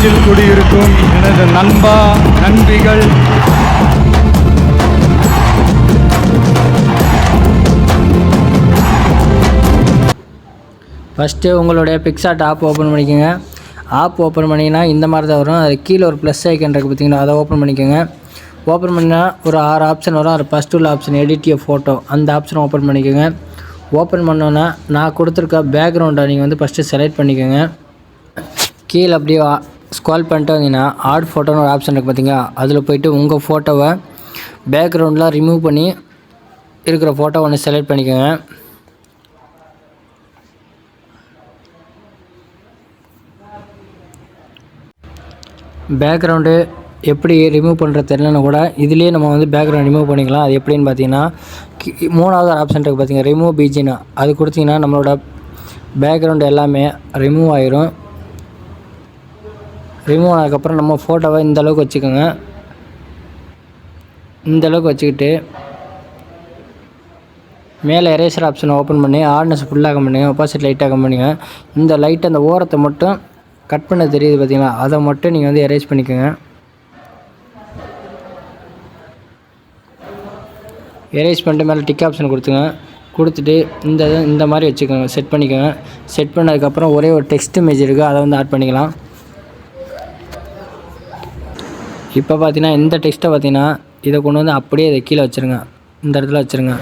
நெஞ்சில் குடியிருக்கும் எனது நண்பா நண்பிகள், ஃபஸ்ட்டு உங்களுடைய பிக்சார்ட் ஆப் ஓப்பன் பண்ணிக்கோங்க. ஆப் ஓப்பன் பண்ணிங்கன்னா இந்த மாதிரி தான் வரும். அது கீழே ஒரு ப்ளஸ் ஐக்கன் இருக்குது பார்த்தீங்கன்னா, அதை ஓப்பன் பண்ணிக்கோங்க. ஓப்பன் பண்ணால் ஒரு 6 ஆப்ஷன் வரும். அது ஃபஸ்ட்டு உள்ள ஆப்ஷன் எடிட் யுவர் ஃபோட்டோ, அந்த ஆப்ஷனை ஓப்பன் பண்ணிக்கோங்க. ஓப்பன் பண்ணோன்னா நான் கொடுத்துருக்க பேக்ரவுண்டை நீங்கள் வந்து ஃபஸ்ட்டு செலக்ட் பண்ணிக்கோங்க. கீழே அப்படியே ஸ்க்ரால் பண்ணிட்டு வந்தீங்கன்னா ஆட் ஃபோட்டோன்னு ஒரு ஆப்ஷன் இருக்குது பார்த்தீங்களா, அதில் போய்ட்டு உங்கள் ஃபோட்டோவை பேக்ரவுண்டெலாம் ரிமூவ் பண்ணி இருக்கிற ஃபோட்டோ ஒன்று செலக்ட் பண்ணிக்கோங்க. பேக்ரவுண்டு எப்படி ரிமூவ் பண்ணுறது தெரியலன்னா கூட இதுலேயே நம்ம வந்து பேக்ரவுண்ட் ரிமூவ் பண்ணிக்கலாம். அது எப்படின்னு பார்த்தீங்கன்னா, 3வது ஆப்ஷன் இருக்குது பார்த்தீங்கன்னா, ரிமூவ் பிஜின்னு, அது கொடுத்தீங்கன்னா நம்மளோட பேக்ரவுண்டு எல்லாமே ரிமூவ் ஆயிரும். ரிமூவ் ஆனதுக்கப்புறம் நம்ம ஃபோட்டோவை இந்தளவுக்கு வச்சுக்கோங்க. இந்தளவுக்கு வச்சுக்கிட்டு மேலே எரேசர் ஆப்ஷனை ஓப்பன் பண்ணி ஹார்ட்னஸ் ஃபுல்லாக கம்மி பண்ணுங்க, ஆப்போசிட் லைட்டாக கம்மி பண்ணுங்க. இந்த லைட் அந்த ஓரத்தை மட்டும் கட் பண்ண தெரியுது பார்த்தீங்களா, அதை மட்டும் நீங்கள் வந்து எரேஸ் பண்ணிக்கோங்க. எரேஸ் பண்ணிட்டு மேலே டிக் ஆப்ஷன் கொடுத்துங்க. கொடுத்துட்டு இந்த மாதிரி வச்சுக்கோங்க, செட் பண்ணிக்கோங்க. செட் பண்ணதுக்கப்புறம் ஒரே ஒரு டெக்ஸ்ட் இமேஜ் இருக்குது, அதை வந்து ஆட் பண்ணிக்கலாம். இப்போ பார்த்தீங்கன்னா இந்த டெக்ஸ்ட்டை பார்த்தீங்கன்னா இதை கொண்டு வந்து அப்படியே இதை கீழே வச்சுருங்க, இந்த இடத்துல வச்சுருங்க.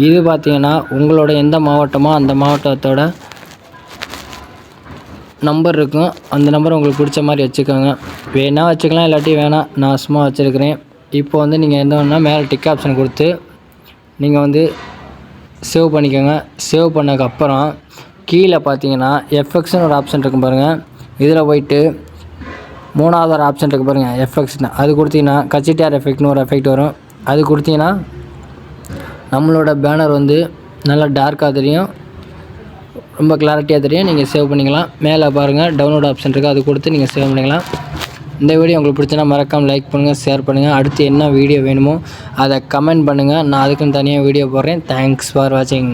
இது பார்த்தீங்கன்னா உங்களோட எந்த மாவட்டமோ அந்த மாவட்டத்தோட நம்பர் இருக்கும், அந்த நம்பர் உங்களுக்கு பிடிச்ச மாதிரி வச்சுக்கோங்க. வேணால் வச்சுக்கலாம், இல்லாட்டி வேணாம், நான் சும்மா வச்சுருக்கிறேன். இப்போ வந்து நீங்கள் என்ன வேணால் மேலே டிக் ஆப்ஷன் கொடுத்து நீங்கள் வந்து சேவ் பண்ணிக்கோங்க. சேவ் பண்ணதுக்கப்புறம் கீழே பார்த்தீங்கன்னா எஃப்எக்ஸ்னு ஒரு ஆப்ஷன் இருக்கும் பாருங்கள். இதில் போய்ட்டு 3வது ஒரு ஆப்ஷன் இருக்குது பாருங்கள், எஃப்எக்ஸ்னு, அது கொடுத்தீங்கன்னா கச்சிட்டார் எஃபெக்ட்னு ஒரு எஃபெக்ட் வரும். அது கொடுத்தீங்கன்னா நம்மளோட பேனர் வந்து நல்லா டார்க்காக தெரியும், ரொம்ப கிளாரிட்டியாக தெரியும். நீங்கள் சேவ் பண்ணிக்கலாம். மேலே பாருங்கள் டவுன்லோட் ஆப்ஷன் இருக்குது, அது கொடுத்து நீங்கள் சேவ் பண்ணிக்கலாம். இந்த வீடியோ உங்களுக்கு பிடிச்சனா மறக்காமல் லைக் பண்ணுங்கள், ஷேர் பண்ணுங்கள். அடுத்து என்ன வீடியோ வேணுமோ அதை கமெண்ட் பண்ணுங்கள், நான் அதுக்குன்னு தனியாக வீடியோ போடுறேன். தேங்க்ஸ் ஃபார் வாட்சிங்.